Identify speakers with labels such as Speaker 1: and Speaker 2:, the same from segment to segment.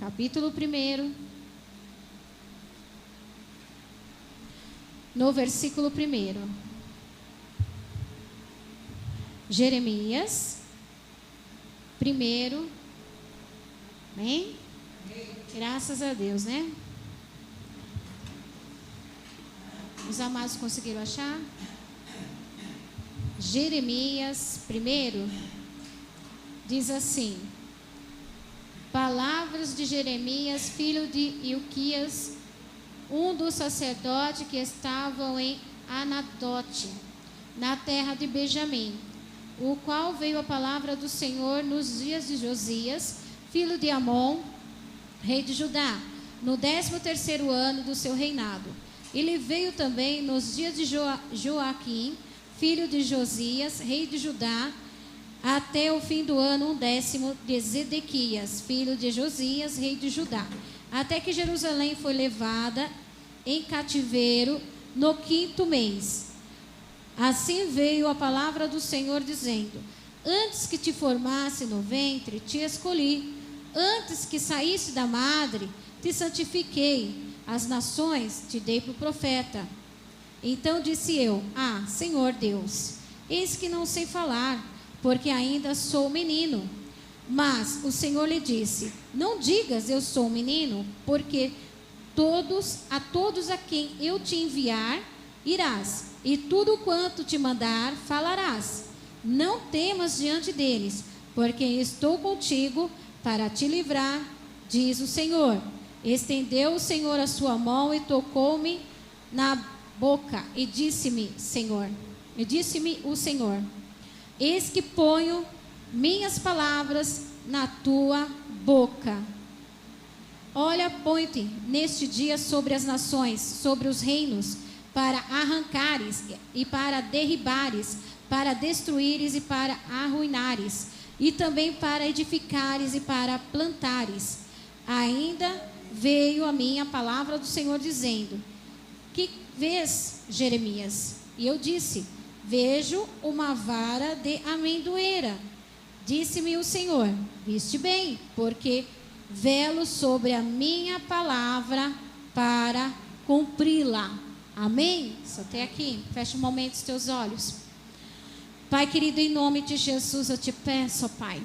Speaker 1: capítulo 1, no versículo 1. Jeremias 1. Amém? Graças a Deus, né? Os amados conseguiram achar? Jeremias 1 diz assim: palavras de Jeremias, filho de Ilquias, um dos sacerdotes que estavam em Anadote, na terra de Benjamim, o qual veio a palavra do Senhor nos dias de Josias, filho de Amon, rei de Judá, no 13º ano do seu reinado. Ele veio também nos dias de Joaquim, filho de Josias, rei de Judá, até o fim do ano 10º de Zedequias, filho de Josias, rei de Judá, até que Jerusalém foi levada em cativeiro no 5º mês. Assim veio a palavra do Senhor dizendo: antes que te formasse no ventre, te escolhi, antes que saísse da madre, te santifiquei, as nações te dei por profeta. Então disse eu: Senhor Deus, eis que não sei falar, porque ainda sou menino. Mas o Senhor lhe disse: não digas eu sou menino, porque a todos a quem eu te enviar, irás, e tudo quanto te mandar, falarás. Não temas diante deles, porque estou contigo para te livrar, diz o Senhor. Estendeu o Senhor a sua mão e tocou-me na boca, e disse-me o Senhor: eis que ponho minhas palavras na tua boca. Olha, põe-te neste dia sobre as nações, sobre os reinos, para arrancares e para derribares, para destruíres e para arruinares, e também para edificares e para plantares. Ainda veio a mim a palavra do Senhor dizendo: que vês, Jeremias? E eu disse: vejo uma vara de amendoeira. Disse-me o Senhor: viste bem, porque velo sobre a minha palavra para cumpri-la. Amém? Só até aqui. Fecha um momento os teus olhos. Pai querido, em nome de Jesus eu te peço, ó Pai,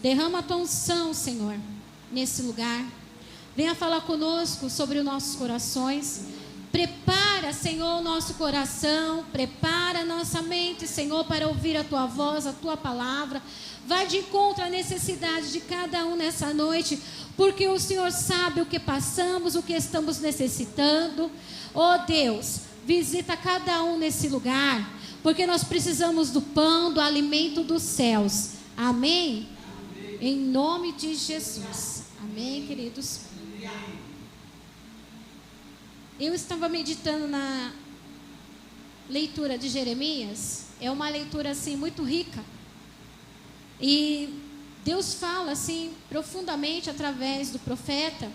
Speaker 1: derrama a tua unção, Senhor, nesse lugar. Venha falar conosco sobre os nossos corações. Prepara, Senhor, o nosso coração. Prepara a nossa mente, Senhor, para ouvir a tua voz, a tua palavra. Vai de encontro à necessidade de cada um nessa noite, porque o Senhor sabe o que passamos, o que estamos necessitando. Oh Deus, visita cada um nesse lugar, porque nós precisamos do pão, do alimento dos céus. Amém? Amém. Em nome de Jesus. Amém, queridos? Eu estava meditando na leitura de Jeremias. É uma leitura assim muito rica. E Deus fala assim profundamente através do profeta.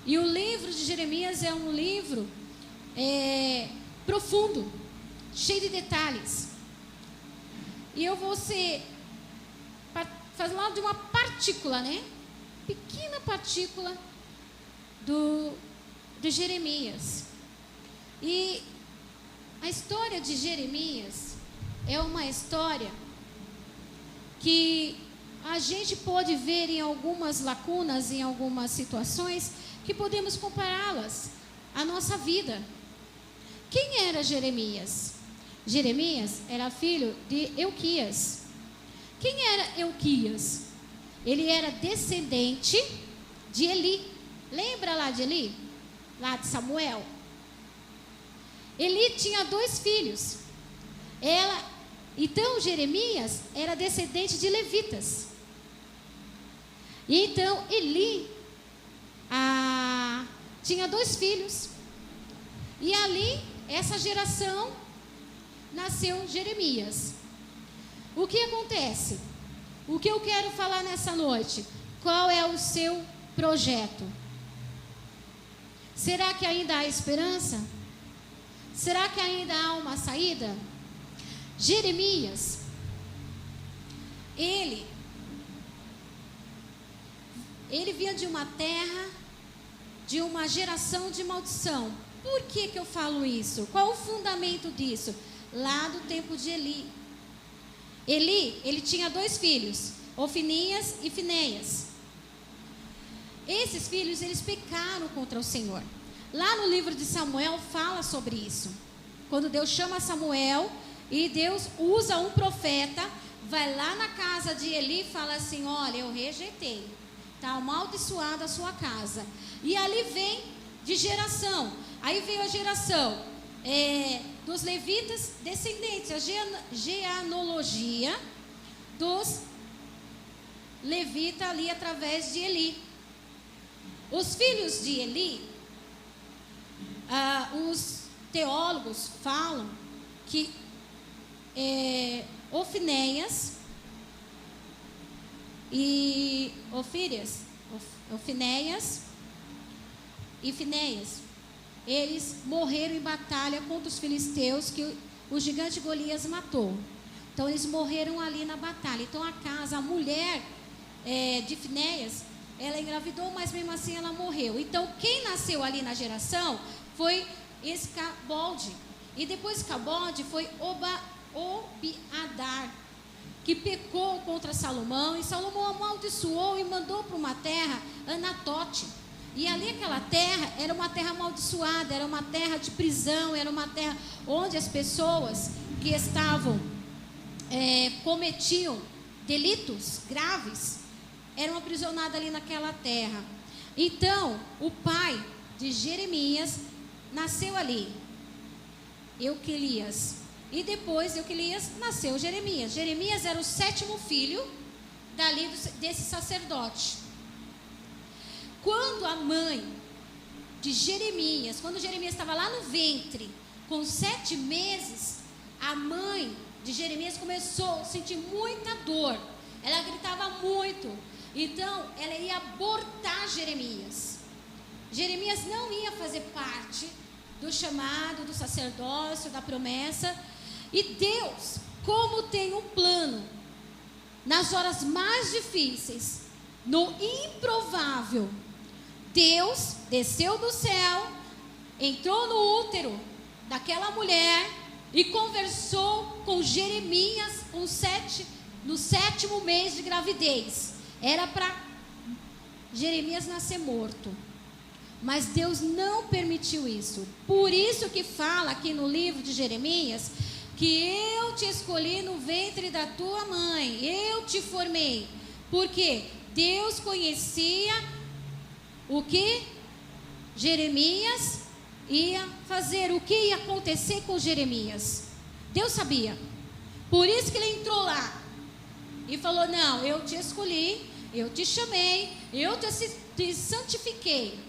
Speaker 1: E o livro de Jeremias é um livro profundo, cheio de detalhes. E eu vou falar de uma partícula, né? Pequena partícula de Jeremias. E a história de Jeremias é uma história que a gente pode ver em algumas lacunas, em algumas situações, que podemos compará-las à nossa vida. Quem era Jeremias? Jeremias era filho de Ilquias. Quem era Ilquias? Ele era descendente de Eli. Lembra lá de Eli? Lá de Samuel. Eli tinha 2 filhos. Então Jeremias era descendente de levitas. E então Eli tinha 2 filhos. E ali, essa geração, nasceu Jeremias. O que acontece? O que eu quero falar nessa noite? Qual é o seu projeto? Será que ainda há esperança? Será que ainda há uma saída? Jeremias, ele ele vinha de uma terra, de uma geração de maldição. Por que eu falo isso? Qual o fundamento disso? Lá do tempo de Eli. Eli, ele tinha 2 filhos, Ofinias e Finéias. Esses filhos, eles pecaram contra o Senhor. Lá no livro de Samuel fala sobre isso. Quando Deus chama Samuel e Deus usa um profeta, vai lá na casa de Eli e fala assim: olha, eu rejeitei, está amaldiçoada a sua casa. E ali vem de geração. Aí veio a geração dos levitas descendentes, a genealogia dos levitas ali através de Eli. Os filhos de Eli, os teólogos falam que Ofinéias e Ofinéias e Finéias, eles morreram em batalha contra os filisteus que o gigante Golias matou. Então eles morreram ali na batalha. Então a mulher de Finéias, ela engravidou, mas mesmo assim ela morreu. Então quem nasceu ali na geração foi Escabolde. E depois de Escabolde foi Obiadar, que pecou contra Salomão. E Salomão amaldiçoou e mandou para uma terra, Anatote. E ali aquela terra era uma terra amaldiçoada, era uma terra de prisão, era uma terra onde as pessoas que estavam, cometiam delitos graves, eram aprisionadas ali naquela terra. Então, o pai de Jeremias nasceu ali, Euquelias. E depois de Euquelias nasceu Jeremias. Jeremias era o 7º filho dali desse sacerdote. Quando a mãe de Jeremias, quando Jeremias estava lá no ventre, com 7 meses, a mãe de Jeremias começou a sentir muita dor. Ela gritava muito. Então, ela ia abortar Jeremias. Jeremias não ia fazer parte do chamado, do sacerdócio, da promessa. E Deus, como tem um plano, nas horas mais difíceis, no improvável, Deus desceu do céu, entrou no útero daquela mulher e conversou com Jeremias no 7º mês de gravidez. Era para Jeremias nascer morto. Mas Deus não permitiu isso. Por isso que fala aqui no livro de Jeremias que eu te escolhi no ventre da tua mãe, eu te formei. Porque Deus conhecia o que Jeremias ia fazer, o que ia acontecer com Jeremias. Deus sabia. Por isso que ele entrou lá e falou: não, eu te escolhi, eu te chamei, eu te santifiquei.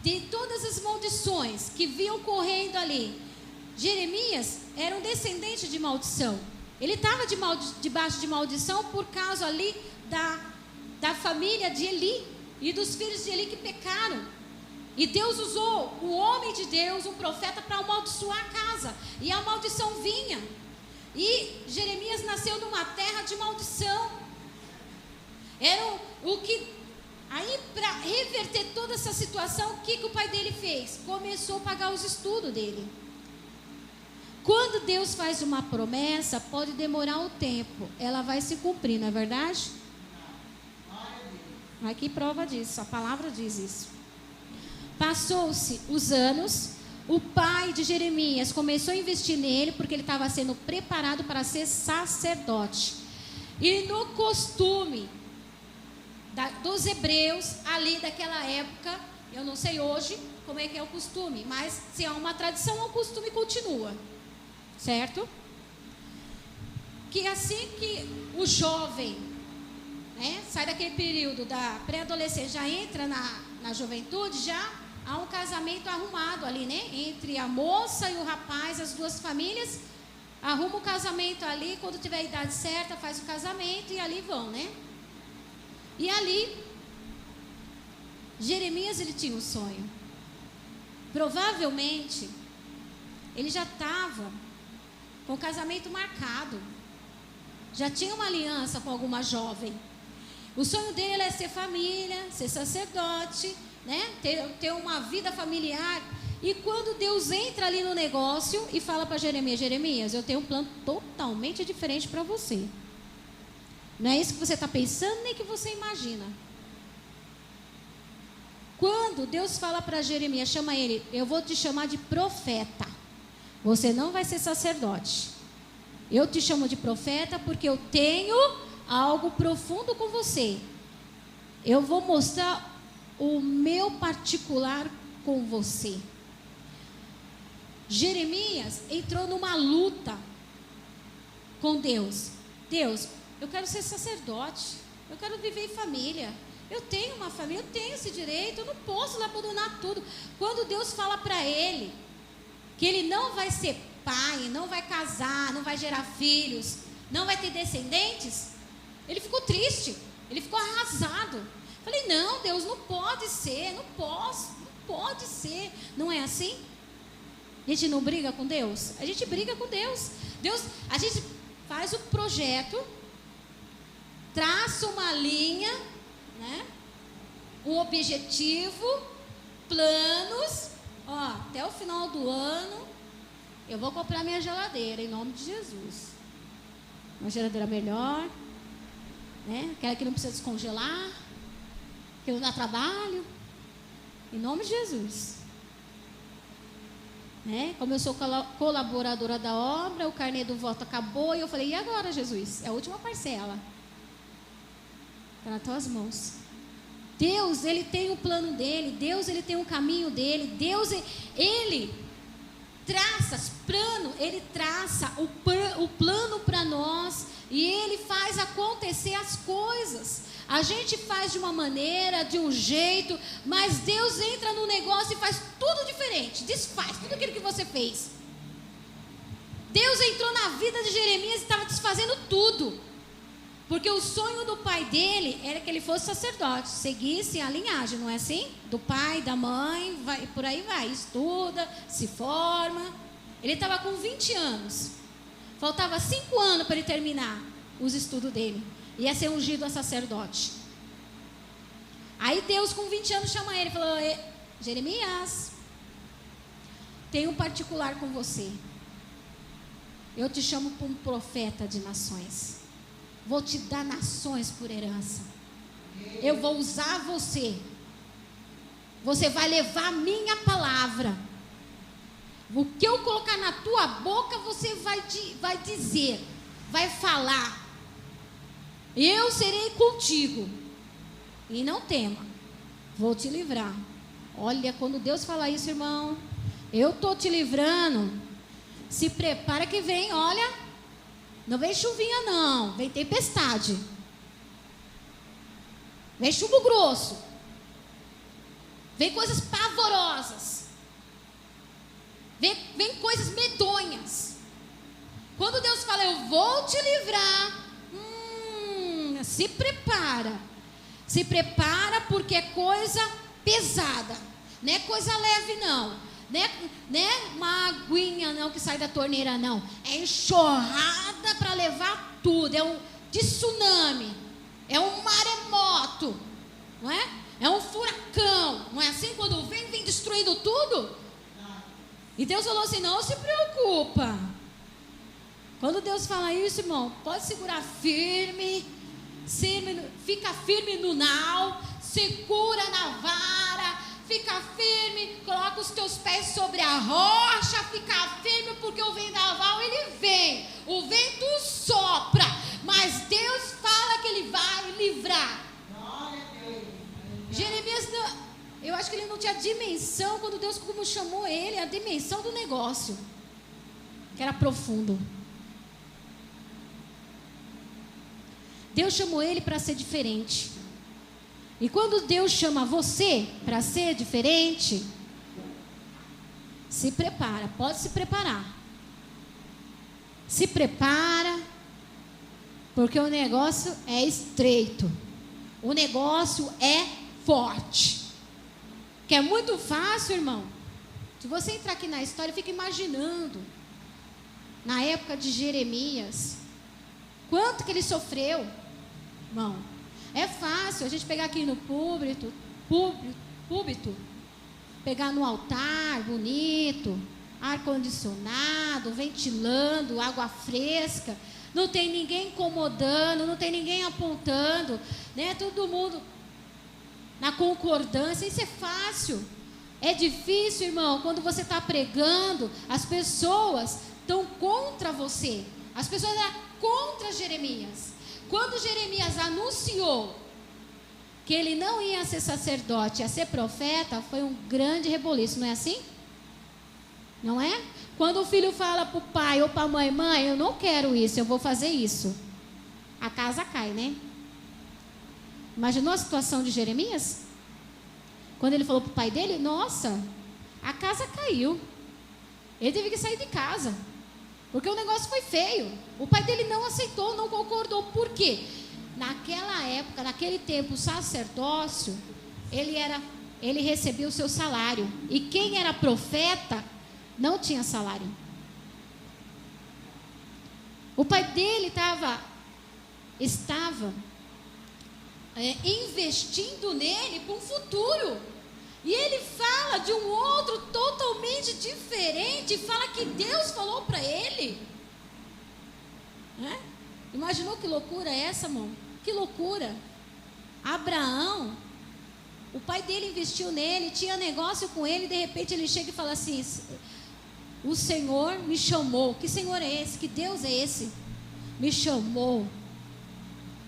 Speaker 1: De todas as maldições que vinham correndo ali, Jeremias era um descendente de maldição. Ele estava debaixo de maldição por causa ali da família de Eli e dos filhos de Eli que pecaram. E Deus usou o homem de Deus, um profeta, para amaldiçoar a casa. E a maldição vinha. E Jeremias nasceu numa terra de maldição. Era o que... Aí, para reverter toda essa situação, o que o pai dele fez? Começou a pagar os estudos dele. Quando Deus faz uma promessa, pode demorar um tempo, ela vai se cumprir, não é verdade? Aqui prova disso, a palavra diz isso. Passou-se os anos, o pai de Jeremias começou a investir nele, porque ele estava sendo preparado para ser sacerdote. E no costume dos hebreus, ali daquela época, eu não sei hoje como é que é o costume, mas se há uma tradição, o costume continua, certo? Que assim que o jovem, sai daquele período da pré-adolescência, já entra na juventude, já há um casamento arrumado ali, entre a moça e o rapaz, as duas famílias arrumam o casamento ali, quando tiver a idade certa, faz o casamento e ali vão, E ali, Jeremias, ele tinha um sonho. Provavelmente, ele já estava com o casamento marcado. Já tinha uma aliança com alguma jovem. O sonho dele é ser família, ser sacerdote, né? Ter uma vida familiar. E quando Deus entra ali no negócio e fala para Jeremias: Jeremias, eu tenho um plano totalmente diferente para você. Não é isso que você está pensando, nem que você imagina. Quando Deus fala para Jeremias, chama ele: eu vou te chamar de profeta. Você não vai ser sacerdote. Eu te chamo de profeta porque eu tenho algo profundo com você. Eu vou mostrar o meu particular com você. Jeremias entrou numa luta com Deus. Deus, eu quero ser sacerdote. Eu quero viver em família. Eu tenho uma família, eu tenho esse direito. Eu não posso abandonar tudo. Quando Deus fala para ele que ele não vai ser pai, não vai casar, não vai gerar filhos, não vai ter descendentes, ele ficou triste, ele ficou arrasado. Falei: não, Deus, não pode ser, não pode ser. Não é assim? A gente não briga com Deus? A gente briga com Deus. A gente faz o projeto, traça uma linha, né? Um objetivo, planos. Até o final do ano eu vou comprar minha geladeira, em nome de Jesus. Uma geladeira melhor, né? Aquela que não precisa descongelar, que não dá trabalho, em nome de Jesus, né? Como eu sou colaboradora da obra, o carnê do voto acabou e eu falei: e agora, Jesus? É a última parcela, está nas tuas mãos. Deus, ele tem o plano dele. Deus, ele tem o caminho dele. Deus, ele traça plano, ele traça o plano para nós e ele faz acontecer as coisas. A gente faz de uma maneira, de um jeito, mas Deus entra no negócio e faz tudo diferente, desfaz tudo aquilo que você fez. Deus entrou na vida de Jeremias e estava desfazendo tudo, porque o sonho do pai dele era que ele fosse sacerdote, seguisse a linhagem, não é assim? Do pai, da mãe, por aí vai, estuda, se forma. Ele estava com 20 anos, faltava 5 anos para ele terminar os estudos dele, ia ser ungido a sacerdote. Aí Deus, com 20 anos, chama ele e falou: Jeremias, tem um particular com você. Eu te chamo para um profeta de nações. Vou te dar nações por herança. Eu vou usar você. Você vai levar a minha palavra. O que eu colocar na tua boca, você vai dizer, vai falar. Eu serei contigo. E não tema, vou te livrar. Olha, quando Deus fala isso, irmão, eu estou te livrando. Se prepara que vem, olha, não vem chuvinha não, vem tempestade, vem chumbo grosso, vem coisas pavorosas, vem coisas medonhas. Quando Deus fala: eu vou te livrar, se prepara, porque é coisa pesada, não é coisa leve não. Não é uma aguinha não que sai da torneira não. É enxurrada para levar tudo. É um tsunami. É um maremoto. Não é? É um furacão. Não é assim? Quando vem destruindo tudo. E Deus falou assim: não se preocupa. Quando Deus fala isso, irmão, pode segurar firme. Fica firme no nau. Segura na vara. Fica firme, coloca os teus pés sobre a rocha, fica firme, porque o vendaval ele vem, o vento sopra, mas Deus fala que ele vai livrar. Jeremias, eu acho que ele não tinha dimensão, quando Deus como chamou ele, a dimensão do negócio, que era profundo. Deus chamou ele para ser diferente. E quando Deus chama você para ser diferente, se prepara, pode se preparar. Se prepara, porque o negócio é estreito. O negócio é forte. Que é muito fácil, irmão. Se você entrar aqui na história, fica imaginando. Na época de Jeremias, quanto que ele sofreu, irmão. É fácil a gente pegar aqui no púlpito, pegar no altar, bonito, ar-condicionado, ventilando, água fresca, não tem ninguém incomodando, não tem ninguém apontando, né? Todo mundo na concordância, isso é fácil. É difícil, irmão, quando você está pregando, as pessoas estão contra você, as pessoas eram contra Jeremias. Quando Jeremias anunciou que ele não ia ser sacerdote, ia ser profeta, foi um grande reboliço, não é assim? Não é? Quando o filho fala para o pai ou para a mãe, mãe, eu não quero isso, eu vou fazer isso, a casa cai, né? Imaginou a situação de Jeremias? Quando ele falou para o pai dele, nossa, a casa caiu, ele teve que sair de casa, porque o negócio foi feio. O pai dele não aceitou, não concordou. Por quê? Naquela época, naquele tempo, o sacerdócio, ele recebia o seu salário. E quem era profeta não tinha salário. O pai dele estava investindo nele para um futuro. E ele fala de um outro totalmente diferente, fala que Deus falou para ele. Imaginou que loucura é essa, irmão? Que loucura. Abraão, o pai dele investiu nele, tinha negócio com ele, de repente ele chega e fala assim, o Senhor me chamou. Que Senhor é esse? Que Deus é esse? Me chamou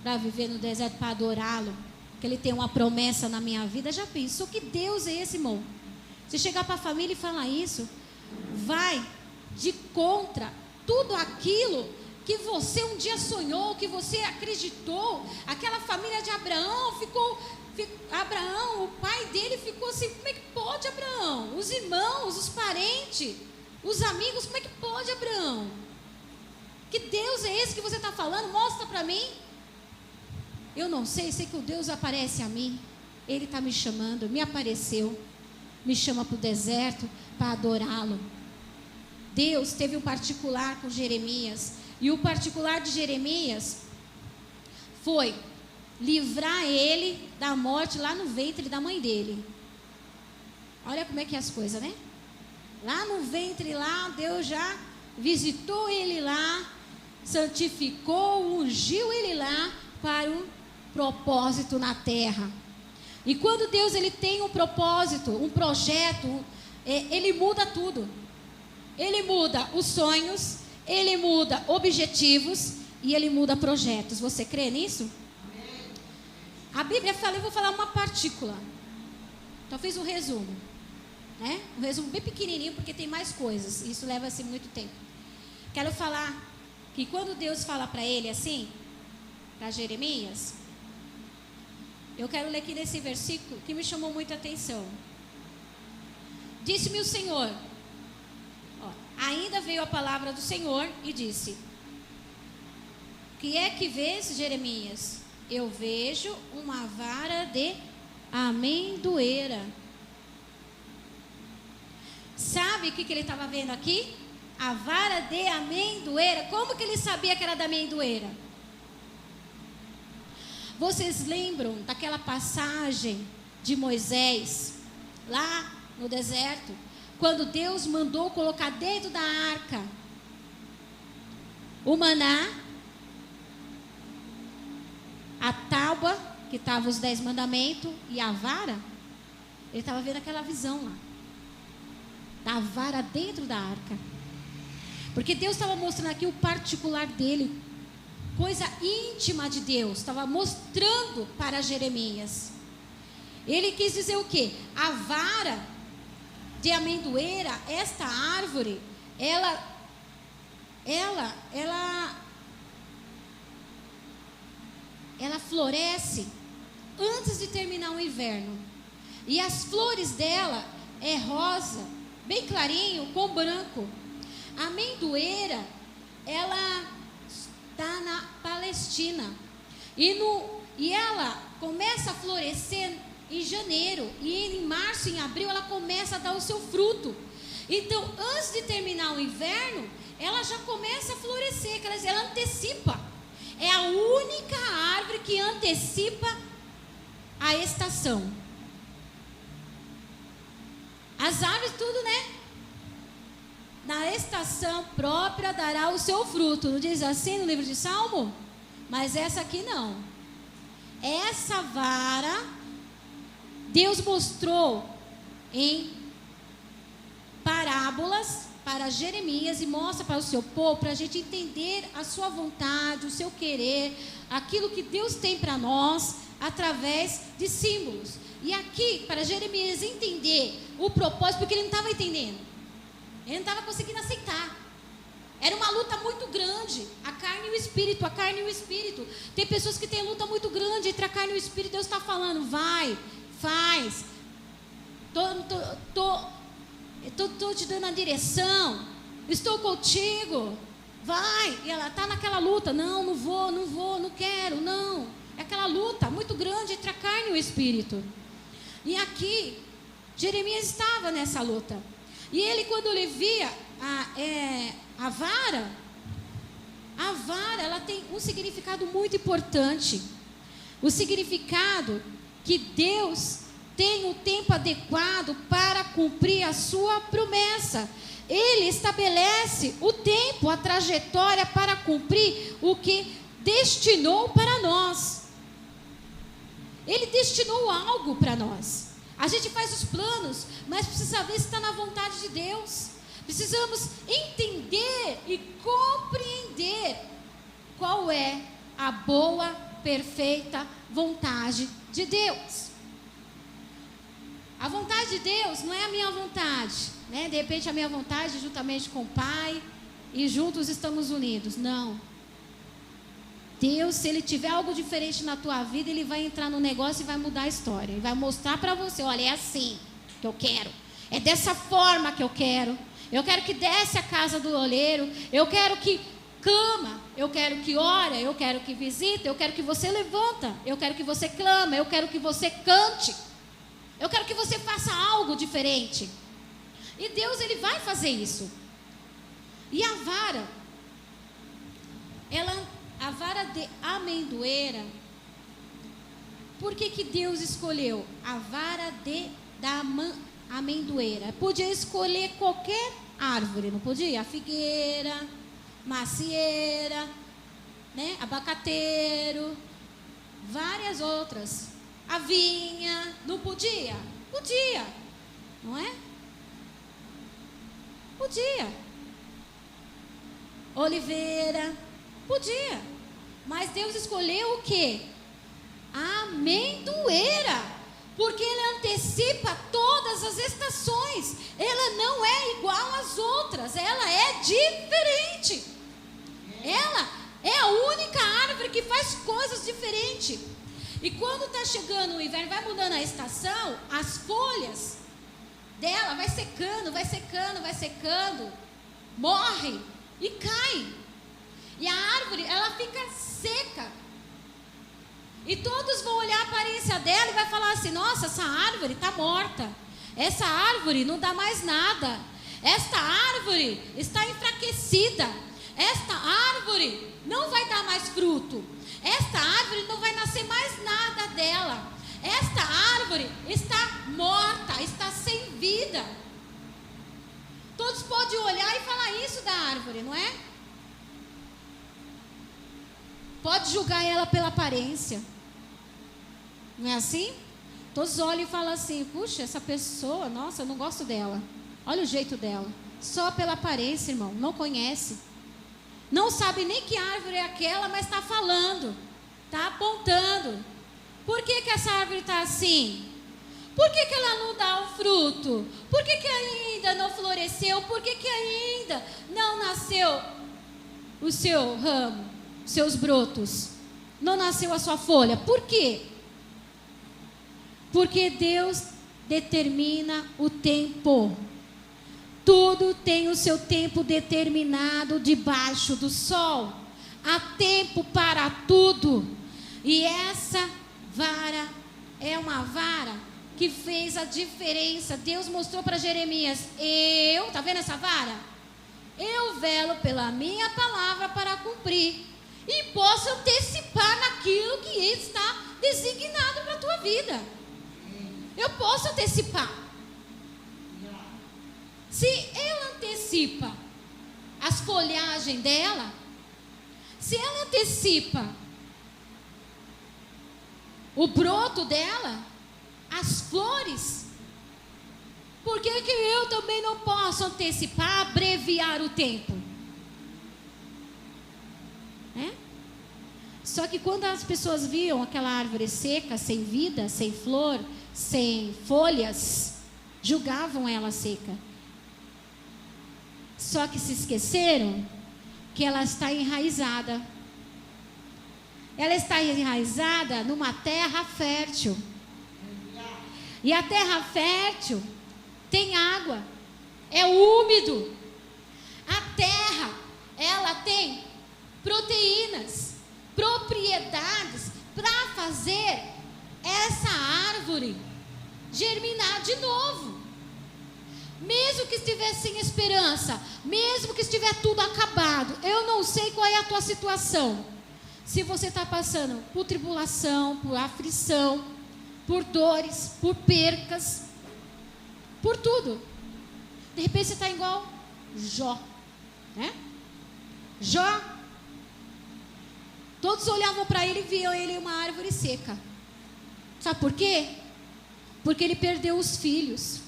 Speaker 1: para viver no deserto, para adorá-lo, que ele tem uma promessa na minha vida. Já pensou que Deus é esse, irmão? Se chegar para a família e falar isso, vai de contra tudo aquilo que você um dia sonhou, que você acreditou. Aquela família de Abraão Abraão, o pai dele ficou assim, como é que pode, Abraão? Os irmãos, os parentes, os amigos, como é que pode, Abraão? Que Deus é esse que você está falando? Mostra para mim. Eu não sei que o Deus aparece a mim. Ele está me chamando, me apareceu, me chama para o deserto para adorá-lo. Deus teve um particular com Jeremias, e o particular de Jeremias foi livrar ele da morte lá no ventre da mãe dele. Olha como é que é as coisas, né? Lá no ventre, lá, Deus já visitou ele lá, santificou, ungiu ele lá para um propósito na terra. E quando Deus ele tem um propósito, um projeto, ele muda tudo. Ele muda os sonhos, ele muda objetivos e ele muda projetos. Você crê nisso? Amém. A Bíblia fala, eu vou falar uma partícula, talvez um resumo, né? Um resumo bem pequenininho, porque tem mais coisas, isso leva assim muito tempo. Quero falar que quando Deus fala para ele assim, para Jeremias, eu quero ler aqui nesse versículo que me chamou muita atenção. Disse-me o Senhor, ainda veio a palavra do Senhor e disse: que é que vês, Jeremias? Eu vejo uma vara de amendoeira. Sabe o que ele estava vendo aqui? A vara de amendoeira. Como que ele sabia que era da amendoeira? Vocês lembram daquela passagem de Moisés, lá no deserto, quando Deus mandou colocar dentro da arca o maná, a tábua, que estava os 10 mandamentos, e a vara? Ele estava vendo aquela visão lá, da vara dentro da arca, porque Deus estava mostrando aqui o particular dele, coisa íntima de Deus, estava mostrando para Jeremias. Ele quis dizer o quê? A vara de amendoeira, esta árvore, ela floresce antes de terminar o inverno. E as flores dela é rosa, bem clarinho, com branco. A amendoeira, ela está na Palestina. E ela começa a florescer em janeiro. E em março, em abril, ela começa a dar o seu fruto. Então, antes de terminar o inverno, ela já começa a florescer. Quer dizer, ela antecipa. É a única árvore que antecipa a estação. As árvores tudo, né? Na estação própria dará o seu fruto. Não diz assim no livro de Salmo? Mas essa aqui não. Essa vara, Deus mostrou em parábolas para Jeremias e mostra para o seu povo, para a gente entender a sua vontade, o seu querer, aquilo que Deus tem para nós, através de símbolos. E aqui, para Jeremias entender o propósito, porque ele não estava entendendo, ele não estava conseguindo aceitar. Era uma luta muito grande, a carne e o espírito, a carne e o espírito. Tem pessoas que têm luta muito grande entre a carne e o espírito. Deus está falando, vai, faz, estou te dando a direção, estou contigo, vai. E ela está naquela luta, não vou, não quero, não. É aquela luta muito grande entre a carne e o espírito. E aqui, Jeremias estava nessa luta. E ele, quando ele via a vara, ela tem um significado muito importante. O significado que Deus tem o tempo adequado para cumprir a sua promessa. Ele estabelece o tempo, a trajetória para cumprir o que destinou para nós. Ele destinou algo para nós. A gente faz os planos, mas precisa saber se está na vontade de Deus. Precisamos entender e compreender qual é a boa, perfeita vontade de Deus. A vontade de Deus não é a minha vontade, né? De repente a minha vontade juntamente com o Pai e juntos estamos unidos. Não. Deus, se Ele tiver algo diferente na tua vida, Ele vai entrar no negócio e vai mudar a história. Ele vai mostrar para você, olha, é assim que eu quero. É dessa forma que eu quero. Eu quero que desce a casa do oleiro. Eu quero que clama. Eu quero que ora. Eu quero que visita. Eu quero que você levanta. Eu quero que você clama. Eu quero que você cante. Eu quero que você faça algo diferente. E Deus, Ele vai fazer isso. E a vara, a vara de amendoeira, por que Deus escolheu a vara da amendoeira? Podia escolher qualquer árvore, não podia? A figueira, macieira, né? Abacateiro, várias outras. A vinha, não podia? Podia, não é? Podia. Oliveira, podia. Mas Deus escolheu o quê? A amendoeira, porque Ele antecipa todas as estações. Ela não é igual às outras, ela é diferente. Ela é a única árvore que faz coisas diferentes. E quando está chegando o inverno, vai mudando a estação, as folhas dela vai secando, morre e cai. E a árvore, ela fica seca. E todos vão olhar a aparência dela e vai falar assim, nossa, essa árvore está morta. Essa árvore não dá mais nada. Esta árvore está enfraquecida. Esta árvore não vai dar mais fruto. Esta árvore não vai nascer mais nada dela. Esta árvore está morta, está sem vida. Todos podem olhar e falar isso da árvore, não é? Pode julgar ela pela aparência. Não é assim? Todos olham e falam assim, puxa, essa pessoa, nossa, eu não gosto dela. Olha o jeito dela. Só pela aparência, irmão, não conhece. Não sabe nem que árvore é aquela, mas está falando, está apontando. Por que essa árvore está assim? Por que ela não dá o fruto? Por que ainda não floresceu? Por que ainda não nasceu o seu ramo, os seus brotos? Não nasceu a sua folha? Por quê? Porque Deus determina o tempo. Tudo tem o seu tempo determinado debaixo do sol. Há tempo para tudo. E essa vara é uma vara que fez a diferença. Deus mostrou para Jeremias, tá vendo essa vara? Eu velo pela minha palavra para cumprir. E posso antecipar naquilo que está designado para a tua vida. Eu posso antecipar. Se ela antecipa as folhagens dela, se ela antecipa o broto dela, as flores, por que eu também não posso antecipar, abreviar o tempo? Só que quando as pessoas viam aquela árvore seca, sem vida, sem flor, sem folhas, julgavam ela seca. Só que se esqueceram que ela está enraizada. Ela está enraizada numa terra fértil. E a terra fértil tem água, é úmido. A terra, ela tem proteínas, propriedades para fazer essa árvore germinar de novo. Mesmo que estiver sem esperança, mesmo que estiver tudo acabado, eu não sei qual é a tua situação. Se você está passando por tribulação, por aflição, por dores, por percas, por tudo. De repente você está igual Jó, né? Jó, todos olhavam para ele e viam ele uma árvore seca. Sabe por quê? Porque ele perdeu os filhos.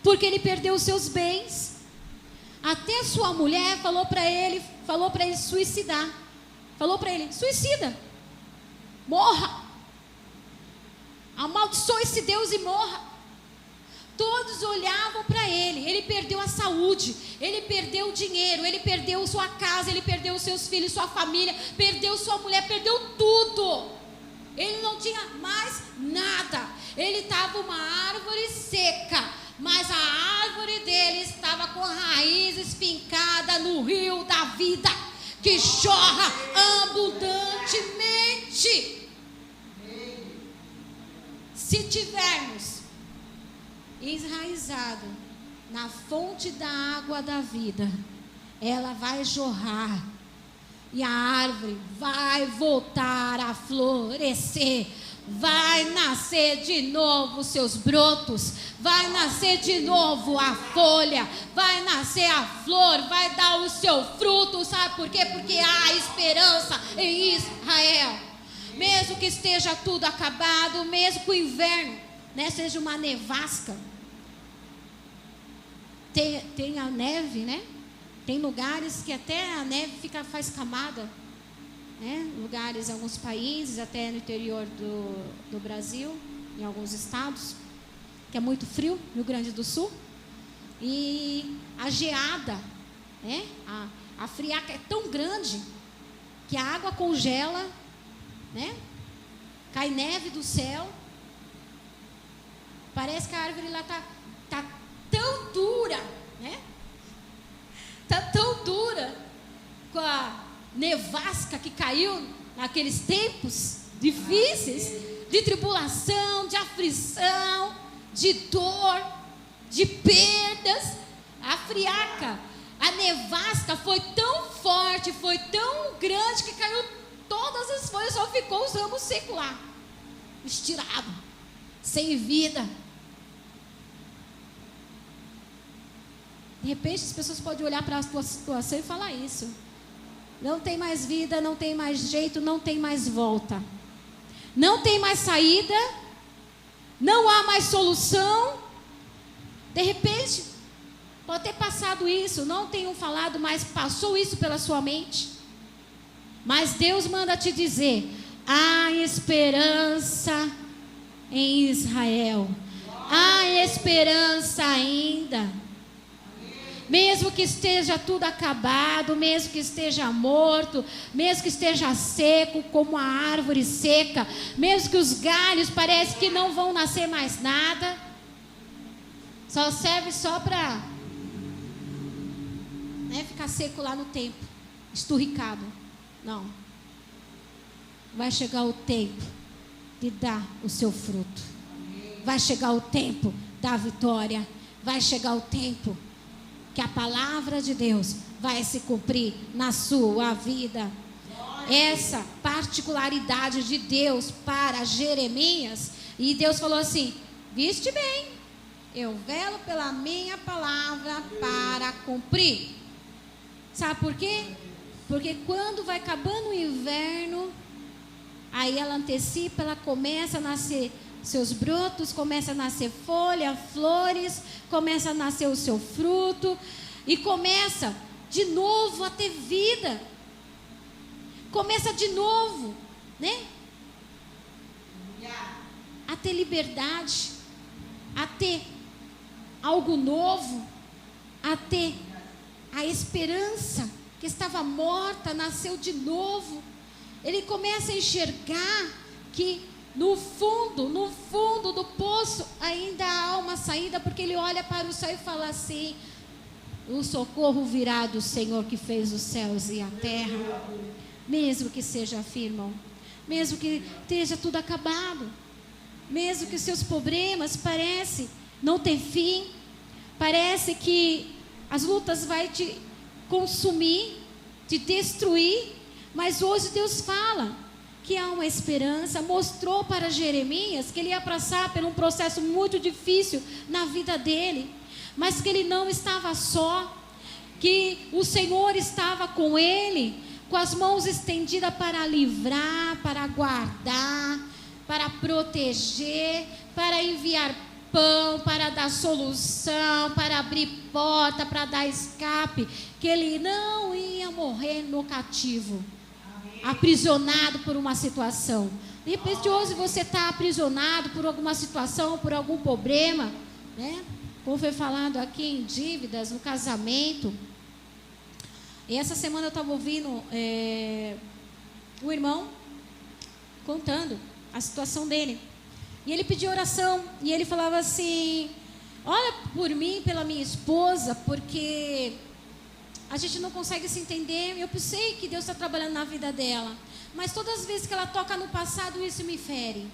Speaker 1: Porque ele perdeu os seus bens. Até sua mulher falou para ele suicidar. Falou para ele, suicida. Morra. Amaldiçoe esse Deus e morra. Todos olhavam para ele. Ele perdeu a saúde, ele perdeu o dinheiro, ele perdeu sua casa, ele perdeu os seus filhos, sua família, perdeu sua mulher, perdeu tudo. Ele não tinha mais nada. Ele estava uma árvore seca, mas a árvore dele estava com raízes fincadas no rio da vida, que jorra abundantemente. Se tivermos enraizado na fonte da água da vida, ela vai jorrar e a árvore vai voltar a florescer, vai nascer de novo os seus brotos, vai nascer de novo a folha, vai nascer a flor, vai dar o seu fruto. Sabe por quê? Porque há esperança em Israel. Mesmo que esteja tudo acabado, mesmo que o inverno, né, seja uma nevasca, tem a neve, né? Tem lugares que até a neve faz camada, né? Lugares, alguns países, até no interior do Brasil, em alguns estados, que é muito frio, Rio Grande do Sul. E a geada, né? A friaca é tão grande que a água congela, né? Cai neve do céu. Parece que a árvore lá tá tão dura, né? Tá tão dura com a nevasca que caiu naqueles tempos difíceis, de tribulação, de aflição, de dor, de perdas. A friaca, a nevasca foi tão forte, foi tão grande que caiu todas as folhas, só ficou os ramos secos lá, estirado, sem vida. De repente as pessoas podem olhar para a tua situação e falar isso. Não tem mais vida, não tem mais jeito, não tem mais volta. Não tem mais saída, não há mais solução. De repente, pode ter passado isso, não tenham falado, mas passou isso pela sua mente. Mas Deus manda te dizer: há esperança em Israel. Há esperança ainda. Mesmo que esteja tudo acabado, mesmo que esteja morto, mesmo que esteja seco como a árvore seca, mesmo que os galhos parecem que não vão nascer mais nada, só serve só para, né, ficar seco lá no tempo, esturricado. Não. Vai chegar o tempo de dar o seu fruto. Vai chegar o tempo da vitória. Vai chegar o tempo que a palavra de Deus vai se cumprir na sua vida. essa particularidade de Deus para Jeremias. E Deus falou assim: viste bem, eu velo pela minha palavra para cumprir. Sabe por quê? Porque quando vai acabando o inverno, aí ela antecipa, ela começa a nascer seus brotos, começa a nascer folha, flores, começa a nascer o seu fruto, e começa de novo a ter vida. Começa de novo, né? A ter liberdade, a ter algo novo, a ter a esperança que estava morta, nasceu de novo. Ele começa a enxergar que no fundo do poço ainda há uma saída, porque ele olha para o céu e fala assim: o socorro virá do Senhor que fez os céus e a terra. Mesmo que seja firme, mesmo que esteja tudo acabado, mesmo que seus problemas parecem não ter fim, parece que as lutas vão te consumir, te destruir, mas hoje Deus fala que há uma esperança. Mostrou para Jeremias que ele ia passar por um processo muito difícil na vida dele, mas que ele não estava só, que o Senhor estava com ele, com as mãos estendidas para livrar, para guardar, para proteger, para enviar pão, para dar solução, para abrir porta, para dar escape, que ele não ia morrer no cativo, aprisionado por uma situação. De repente hoje você está aprisionado por alguma situação, por algum problema, né? Como foi falado aqui, em dívidas, no casamento. E essa semana eu estava ouvindo o irmão contando a situação dele. E ele pediu oração, e ele falava assim: olha por mim, pela minha esposa, porque a gente não consegue se entender. Eu sei que Deus está trabalhando na vida dela, mas todas as vezes que ela toca no passado, isso me fere,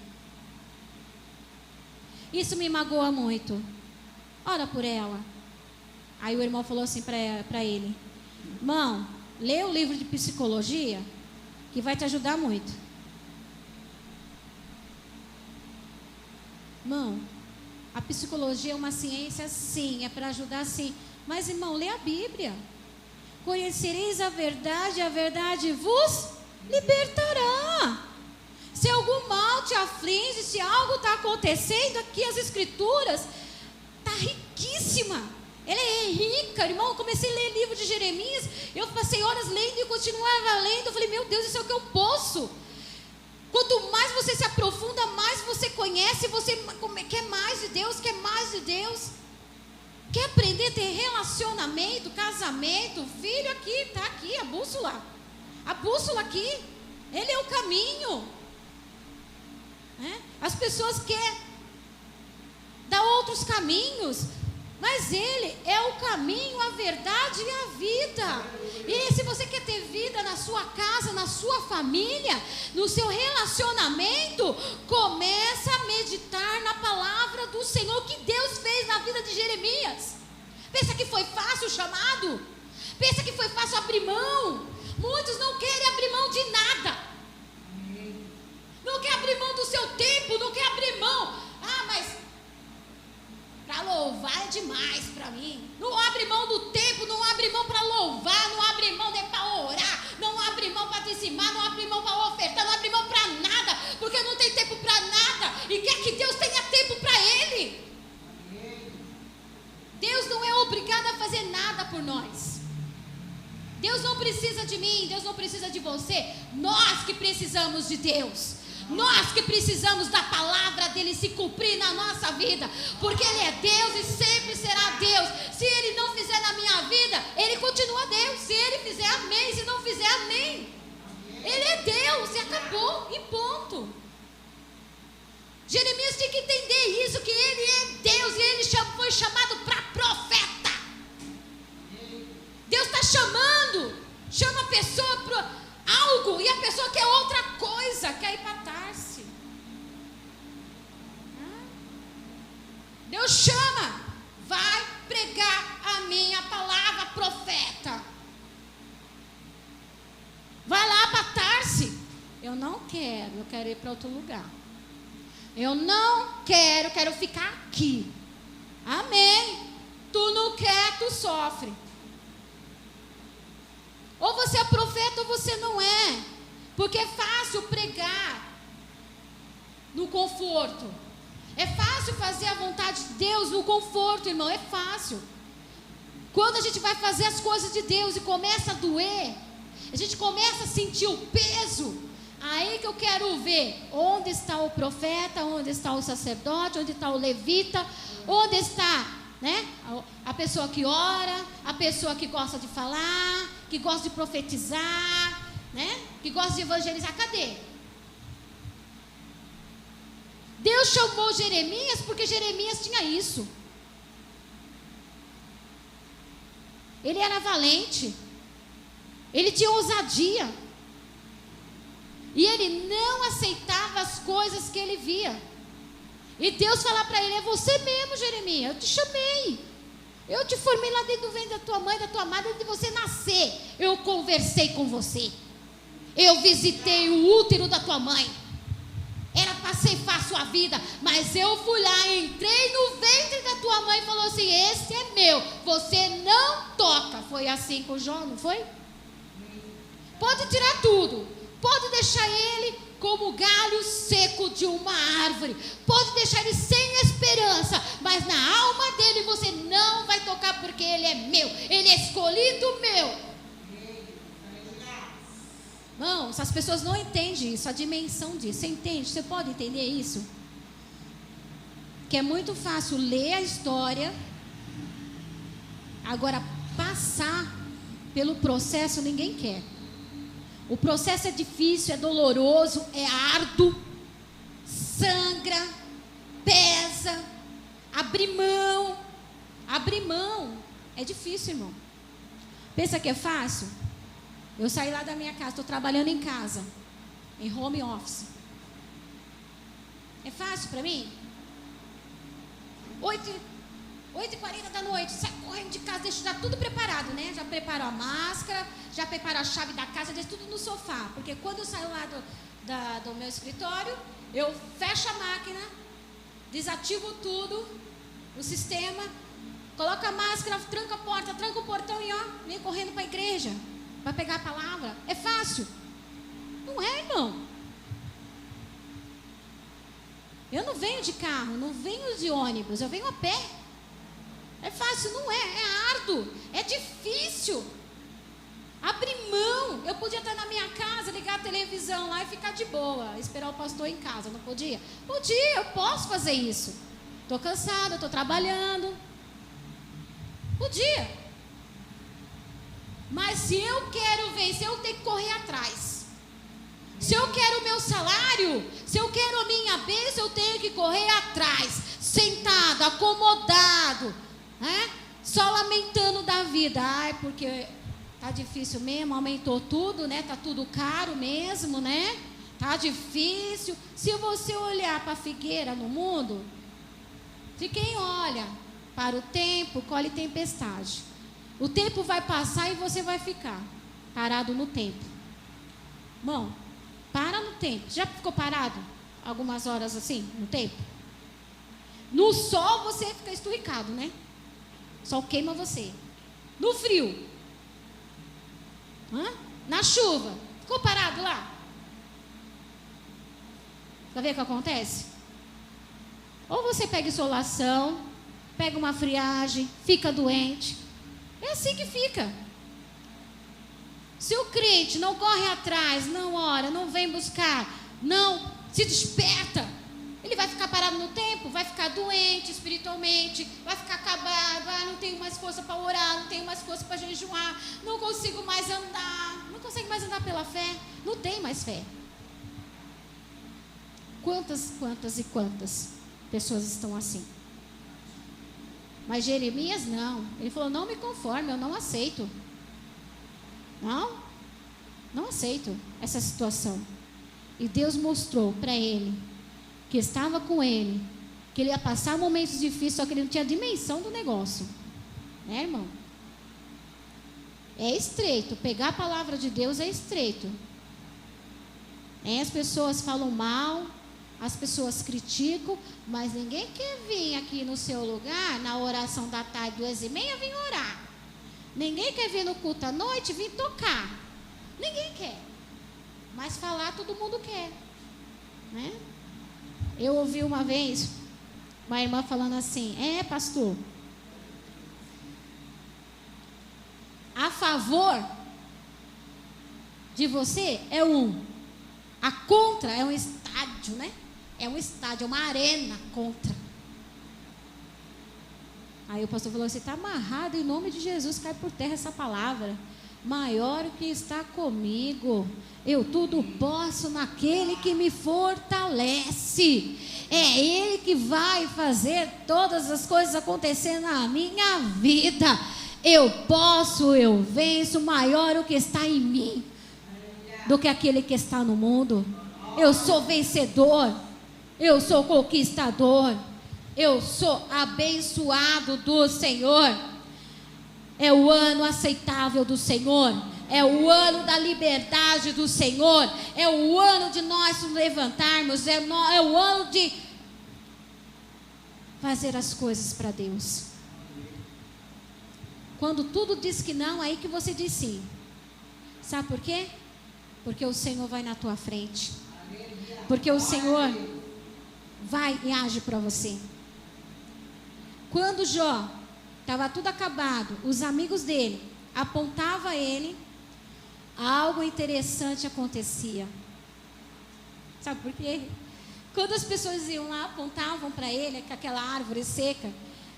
Speaker 1: isso me magoa muito. Ora por ela. Aí o irmão falou assim para ele: irmão, lê o livro de psicologia, que vai te ajudar muito. Irmão, a psicologia é uma ciência, sim, é para ajudar, sim. Mas, irmão, lê a Bíblia. Conhecereis a verdade vos libertará. Se algum mal te aflige, se algo está acontecendo, aqui as escrituras está riquíssima. Ela é rica, irmão. Eu comecei a ler livro de Jeremias, eu passei horas lendo e continuava lendo. Eu falei: meu Deus, isso é o que eu posso. Quanto mais você se aprofunda, mais você conhece, você quer mais de Deus, quer mais de Deus. Quer aprender a ter relacionamento, casamento, filho, aqui, está aqui a bússola. A bússola aqui, ele é o caminho. As pessoas querem dar outros caminhos, mas ele é o caminho, a verdade e a vida. E se você quer ter vida na sua casa, na sua família, no seu relacionamento, começa a meditar na palavra do Senhor que Deus fez na vida de Jeremias. Pensa que foi fácil o chamado? Pensa que foi fácil abrir mão? Muitos não querem abrir mão de nada. Não quer abrir mão do seu tempo, não quer abrir mão. Mas para louvar é demais para mim. Não abre mão do tempo, não abre mão para louvar, não abre mão para orar, não abre mão para dizimar, não abre mão para ofertar, não abre mão para nada, porque não tem tempo para nada, e quer que Deus tenha tempo para ele. Deus não é obrigado a fazer nada por nós. Deus não precisa de mim, Deus não precisa de você. Nós que precisamos de Deus. Nós que precisamos da palavra dele se cumprir na nossa vida, porque ele é Deus e sempre será Deus. Se ele não fizer na minha vida, ele continua Deus. Se ele fizer, amém. Se não fizer, amém. Ele é Deus e acabou, e ponto. Jeremias tinha que entender isso, que ele é Deus e ele foi chamado para profeta. Deus está chama a pessoa para algo, e a pessoa quer outra coisa, quer ir para Tarse. Deus chama: vai pregar a minha palavra, profeta. Vai lá para Tarse. eu quero ir para outro lugar. Eu não quero, quero ficar aqui. Amém. Tu não quer, tu sofre. Ou você é profeta ou você não é. Porque é fácil pregar no conforto. É fácil fazer a vontade de Deus no conforto, irmão. É fácil. Quando a gente vai fazer as coisas de Deus e começa a doer, a gente começa a sentir o peso. Aí que eu quero ver onde está o profeta, onde está o sacerdote, onde está o levita, onde está, né, a pessoa que ora, a pessoa que gosta de falar, que gosta de profetizar, né, que gosta de evangelizar. Cadê? Deus chamou Jeremias porque Jeremias tinha isso. Ele era valente, ele tinha ousadia, e ele não aceitava as coisas que ele via. E Deus fala para ele: é você mesmo, Jeremias, eu te chamei, eu te formei lá dentro do ventre da tua mãe, da tua madre, antes de você nascer. Eu conversei com você, eu visitei o útero da tua mãe. Era para ceifar sua vida, mas eu fui lá, entrei no ventre da tua mãe e falou assim: esse é meu, você não toca. Foi assim com Jó, não foi? Pode tirar tudo, pode deixar ele como galho seco de uma árvore, pode deixar ele sem esperança, mas na alma dele você não vai tocar, porque ele é meu, ele é escolhido meu. Não, essas pessoas não entendem isso, a dimensão disso. Você entende? Você pode entender isso? Que é muito fácil ler a história, agora passar pelo processo ninguém quer. O processo é difícil, é doloroso, é árduo, sangra, pesa, abrir mão é difícil, irmão. Pensa que é fácil? Eu saí lá da minha casa, estou trabalhando em casa, em home office. É fácil para mim? 8h40 da noite, sai correndo de casa, deixo já tudo preparado, né? Já preparo a máscara, já preparo a chave da casa, deixo tudo no sofá. Porque quando eu saio lá do meu escritório, eu fecho a máquina, desativo tudo, o sistema, coloco a máscara, tranco a porta, tranco o portão e venho correndo para a igreja. Para pegar a palavra. É fácil? Não é, irmão. Eu não venho de carro, não venho de ônibus, eu venho a pé. É fácil? Não é, é árduo, é difícil. Abrir mão. Eu podia estar na minha casa, ligar a televisão lá e ficar de boa, esperar o pastor em casa, não podia? Podia, eu posso fazer isso. Estou cansada, estou trabalhando. Podia. Mas se eu quero vencer, eu tenho que correr atrás. Se eu quero o meu salário, se eu quero a minha bênção, eu tenho que correr atrás. Sentado, acomodado, né? Só lamentando da vida. Ai, porque tá difícil mesmo, aumentou tudo, né? Tá tudo caro mesmo, né? Tá difícil. Se você olhar para a figueira no mundo, de quem olha para o tempo, colhe tempestade. O tempo vai passar e você vai ficar parado no tempo. Irmão, para no tempo. Já ficou parado algumas horas assim, no tempo? No sol você fica esturricado, né? O sol queima você. No frio. Na chuva. Ficou parado lá? Quer ver o que acontece? Ou você pega insolação, pega uma friagem, fica doente. É assim que fica. Se o crente não corre atrás, não ora, não vem buscar, não se desperta, ele vai ficar parado no tempo, vai ficar doente espiritualmente, vai ficar acabado. Não tenho mais força para orar, não tenho mais força para jejuar, não consigo mais andar, não consegue mais andar pela fé, não tem mais fé. Quantas e quantas pessoas estão assim? Mas Jeremias não, ele falou: não me conformo, eu não aceito. Não aceito essa situação. E Deus mostrou para ele que estava com ele, que ele ia passar momentos difíceis, só que ele não tinha dimensão do negócio, né, irmão? É estreito, pegar a palavra de Deus é estreito. As pessoas falam mal, as pessoas criticam, mas ninguém quer vir aqui no seu lugar, na oração da tarde, 2h30, vir orar. Ninguém quer vir no culto à noite, vir tocar. Ninguém quer. Mas falar todo mundo quer, né? Eu ouvi uma vez uma irmã falando assim: pastor, a favor de você é a contra é um estádio, né? É um estádio, é uma arena contra. Aí o pastor falou assim: está amarrado, em nome de Jesus, cai por terra essa palavra. Maior o que está comigo, eu tudo posso naquele que me fortalece. É Ele que vai fazer todas as coisas acontecer na minha vida. Eu posso, eu venço. Maior o que está em mim do que aquele que está no mundo. Eu sou vencedor, eu sou conquistador, eu sou abençoado do Senhor. É o ano aceitável do Senhor, é o ano da liberdade do Senhor, é o ano de nós nos levantarmos, é o ano de fazer as coisas para Deus. Quando tudo diz que não, aí que você diz sim. Sabe por quê? Porque o Senhor vai na tua frente, porque o Senhor vai e age para você. Quando Jó estava tudo acabado, os amigos dele apontavam a ele, algo interessante acontecia. Sabe por quê? Quando as pessoas iam lá, apontavam para ele aquela árvore seca,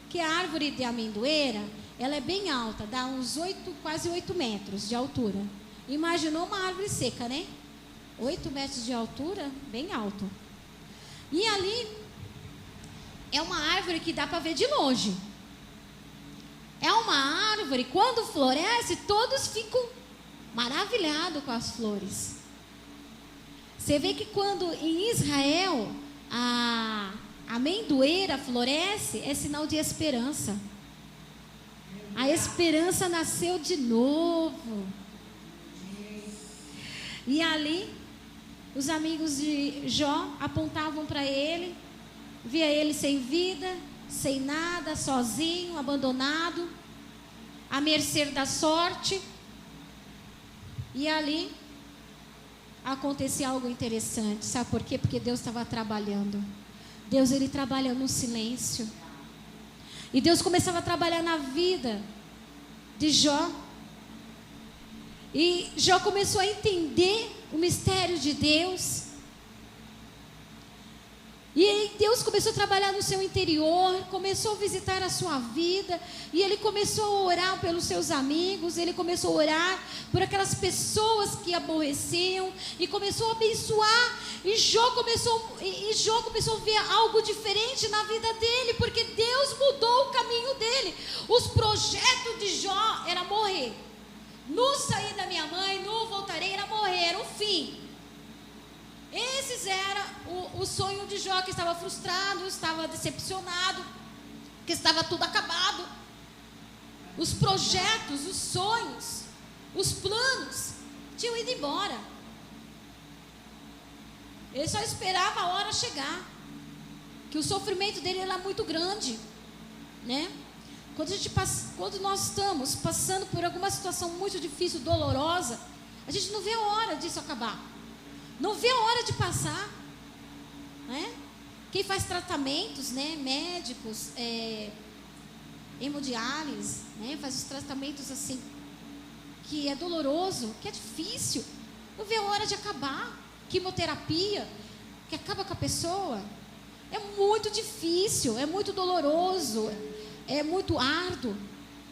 Speaker 1: que a árvore de amendoeira, ela é bem alta, dá uns quase 8 metros de altura. Imaginou uma árvore seca, né? 8 metros de altura, bem alto. E ali é uma árvore que dá para ver de longe. É uma árvore, quando floresce, todos ficam maravilhados com as flores. Você vê que quando em Israel a amendoeira floresce, é sinal de esperança. A esperança nasceu de novo. E ali, os amigos de Jó apontavam para ele, via ele sem vida, sem nada, sozinho, abandonado, à mercê da sorte. E ali acontecia algo interessante. Sabe por quê? Porque Deus estava trabalhando. Deus, Ele trabalha no silêncio. E Deus começava a trabalhar na vida de Jó. E Jó começou a entender o mistério de Deus. E aí Deus começou a trabalhar no seu interior, começou a visitar a sua vida, e ele começou a orar pelos seus amigos, ele começou a orar por aquelas pessoas que aborreciam, e começou a abençoar, e Jó começou a ver algo diferente na vida dele, porque Deus mudou o caminho dele. Os projetos de Jó era morrer, não sair da minha mãe, não voltarei, era morrer, era o fim. Esses era o sonho de Jó, que estava frustrado, estava decepcionado, que estava tudo acabado. Os projetos, os sonhos, os planos tinham ido embora. Ele só esperava a hora chegar, que o sofrimento dele era muito grande, né? Quando nós estamos passando por alguma situação muito difícil, dolorosa, a gente não vê a hora disso acabar. Não vê a hora de passar, né? Quem faz tratamentos, né? Médicos, hemodiálise, né? Faz os tratamentos assim, que é doloroso, que é difícil. Não vê a hora de acabar. Quimioterapia, que acaba com a pessoa. É muito difícil, é muito doloroso, é muito árduo.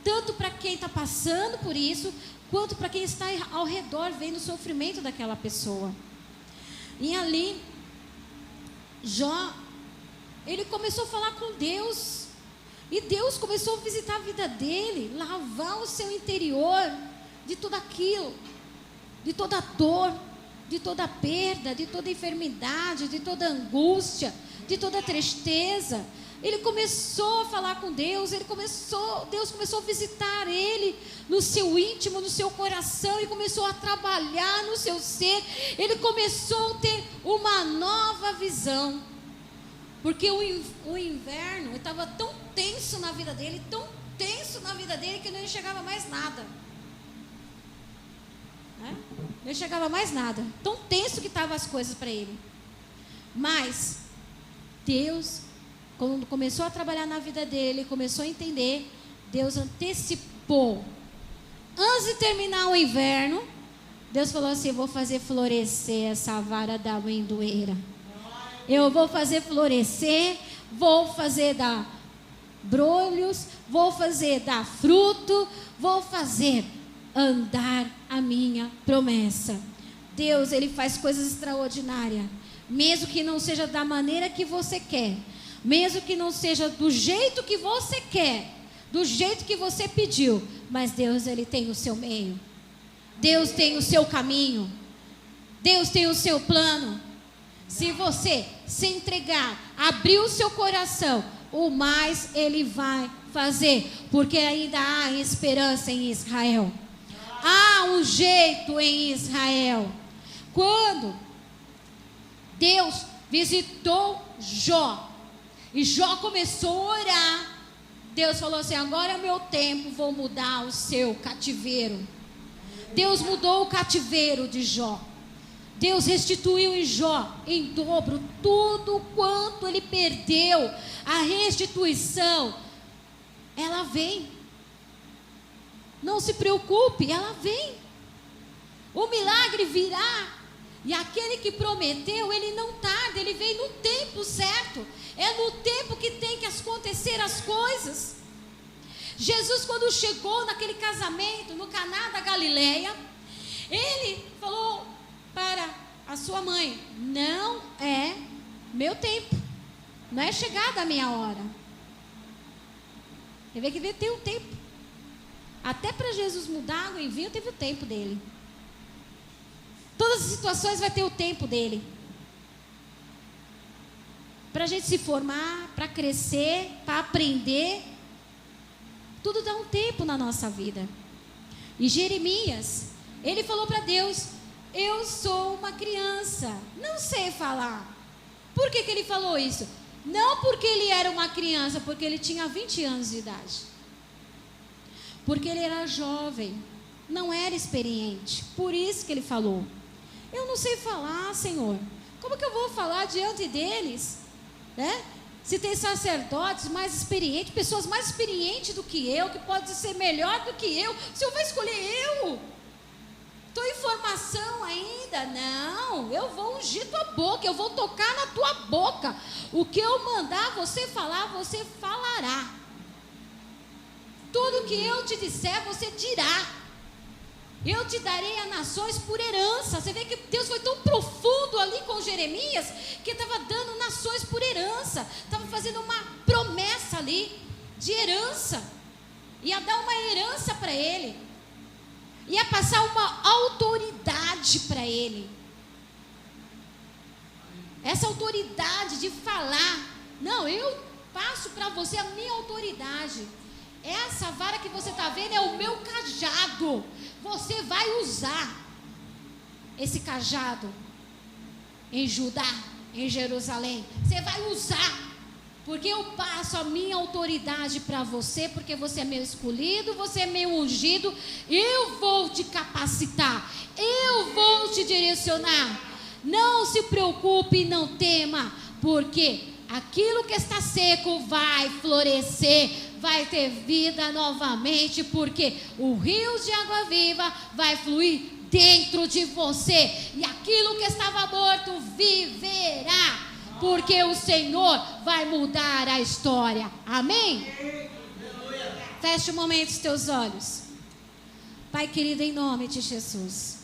Speaker 1: Tanto para quem está passando por isso, quanto para quem está ao redor vendo o sofrimento daquela pessoa. E ali, Jó, ele começou a falar com Deus. E Deus começou a visitar a vida dele, lavar o seu interior de tudo aquilo, de toda dor, de toda perda, de toda enfermidade, de toda angústia, de toda tristeza. Ele começou a falar com Deus, Deus começou a visitar ele no seu íntimo, no seu coração, e começou a trabalhar no seu ser. Ele começou a ter uma nova visão, porque o inverno estava tão tenso na vida dele, que não enxergava mais nada, né? Não enxergava mais nada, tão tenso que estavam as coisas para ele. Mas Deus, quando começou a trabalhar na vida dele, começou a entender, Deus antecipou. Antes de terminar o inverno, Deus falou assim: eu vou fazer florescer essa vara da amendoeira. Eu vou fazer florescer, vou fazer dar brolhos, vou fazer dar fruto, vou fazer andar a minha promessa. Deus, Ele faz coisas extraordinárias, mesmo que não seja da maneira que você quer, mesmo que não seja do jeito que você quer, do jeito que você pediu, mas Deus, Ele tem o seu meio, Deus tem o seu caminho, Deus tem o seu plano. Se você se entregar, abrir o seu coração, o mais Ele vai fazer, porque ainda há esperança em Israel. Há um jeito em Israel. Quando Deus visitou Jó, e Jó começou a orar, Deus falou assim: agora é o meu tempo, vou mudar o seu cativeiro. Deus mudou o cativeiro de Jó. Deus restituiu em Jó em dobro tudo quanto ele perdeu. A restituição, ela vem. Não se preocupe, ela vem. O milagre virá. E aquele que prometeu, ele não tarda, ele vem no tempo certo. É no tempo que tem que acontecer as coisas. Jesus, quando chegou naquele casamento no Caná da Galileia, ele falou para a sua mãe: não é meu tempo, não é chegada a minha hora. Você vê que ele tem um tempo. Até para Jesus mudar água em vinho, teve o tempo dele. Todas as situações vai ter o tempo dele. Para a gente se formar, para crescer, para aprender, tudo dá um tempo na nossa vida. E Jeremias, ele falou para Deus: eu sou uma criança, não sei falar. Por que ele falou isso? Não porque ele era uma criança, porque ele tinha 20 anos de idade. Porque ele era jovem, não era experiente. Por isso que ele falou: eu não sei falar, Senhor. Como que eu vou falar diante deles? Né? Se tem sacerdotes mais experientes, pessoas mais experientes do que eu, que podem ser melhor do que eu, o Senhor vai escolher eu? Estou em formação ainda. Não, eu vou ungir tua boca, eu vou tocar na tua boca. O que eu mandar você falar, você falará. Tudo que eu te disser, você dirá. Eu te darei a nações por herança. Você vê que Deus foi tão profundo ali com Jeremias, que estava dando nações por herança. Estava fazendo uma promessa ali de herança. Ia dar uma herança para ele. Ia passar uma autoridade para ele. Essa autoridade de falar: não, eu passo para você a minha autoridade. Essa vara que você está vendo é o meu cajado. Você vai usar esse cajado em Judá, em Jerusalém. Você vai usar, porque eu passo a minha autoridade para você, porque você é meu escolhido, você é meu ungido. Eu vou te capacitar, eu vou te direcionar. Não se preocupe, não tema, porque aquilo que está seco vai florescer, vai ter vida novamente, porque o rio de água viva vai fluir dentro de você, e aquilo que estava morto viverá, porque o Senhor vai mudar a história. Amém? Feche um momento os teus olhos. Pai querido, em nome de Jesus,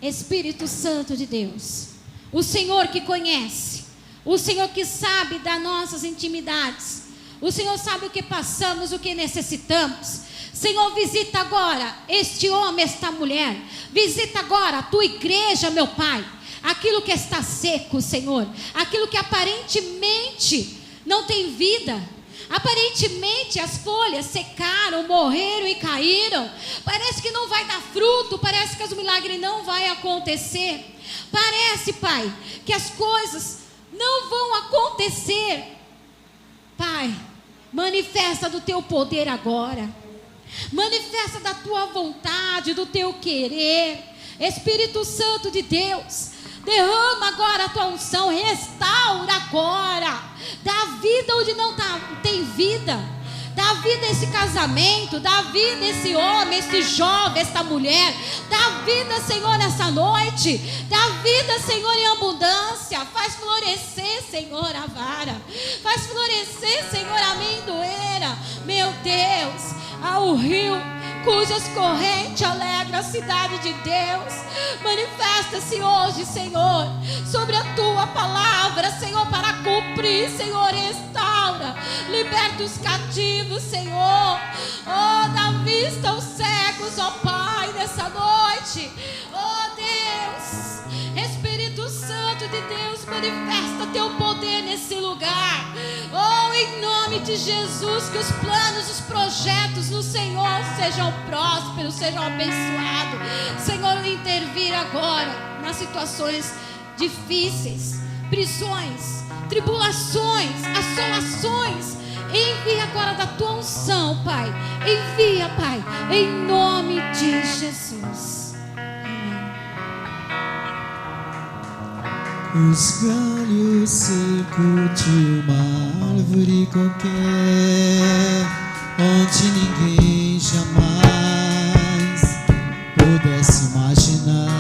Speaker 1: Espírito Santo de Deus, o Senhor que conhece, o Senhor que sabe das nossas intimidades, o Senhor sabe o que passamos, o que necessitamos. Senhor, visita agora este homem, esta mulher, visita agora a tua igreja, meu Pai. aquilo que está seco, Senhor, aquilo que aparentemente não tem vida. Aparentemente as folhas secaram, morreram e caíram. Parece que não vai dar fruto, parece que o milagre não vai acontecer. Parece, Pai, que as coisas não vão acontecer. Pai, manifesta do teu poder agora. Manifesta da tua vontade, do teu querer. Espírito Santo de Deus, derrama agora a tua unção, restaura agora, dá vida onde não tem vida, dá vida a esse casamento, dá vida a esse homem, esse jovem, esta mulher, dá vida, Senhor, nessa noite, dá vida, Senhor, em abundância, faz florescer, Senhor, a vara, faz florescer, Senhor, a amendoeira, meu Deus, ao rio cujas correntes alegram a cidade de Deus. Manifesta-se hoje, Senhor, sobre a tua palavra, Senhor, para cumprir, Senhor, restaura, liberta os cativos, Senhor, oh, dá vista aos cegos, ó Pai, nessa noite, oh Deus, Espírito Santo de Deus, manifesta teu poder nesse lugar, oh, em nome de Jesus, que os planos, os projetos no Senhor sejam prósperos, sejam abençoados. Senhor, intervir agora nas situações difíceis, prisões, tribulações, assolações. Envia agora da tua unção, Pai. Envia, Pai, em nome de Jesus. Amém.
Speaker 2: Os galhos secos de uma árvore qualquer, onde ninguém jamais pudesse imaginar.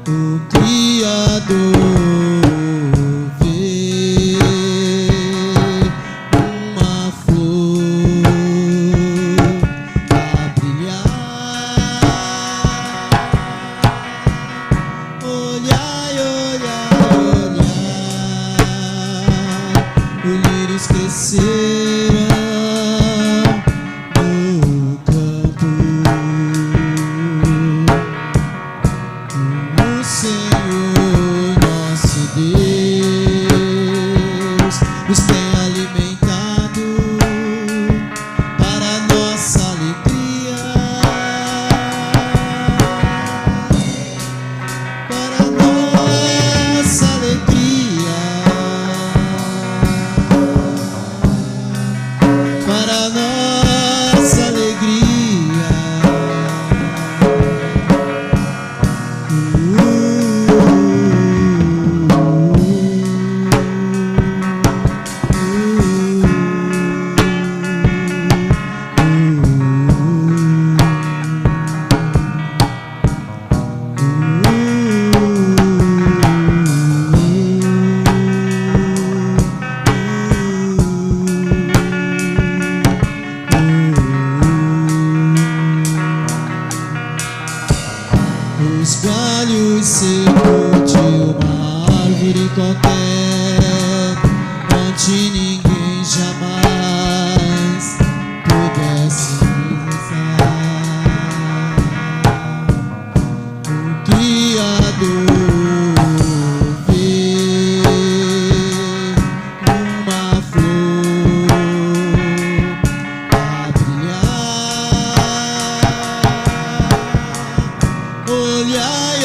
Speaker 2: O Criador vê uma flor a brilhar. Olhai, olhai, olhai, o lírios crescerão no campo. O Senhor nosso Deus nos tem alimentado para nossa alegria, para nossa alegria, para nossa alegria. Os galhos secos de uma árvore qualquer, onde ninguém jamais pudesse pisar. O Criador vê uma flor a brilhar. Olhai,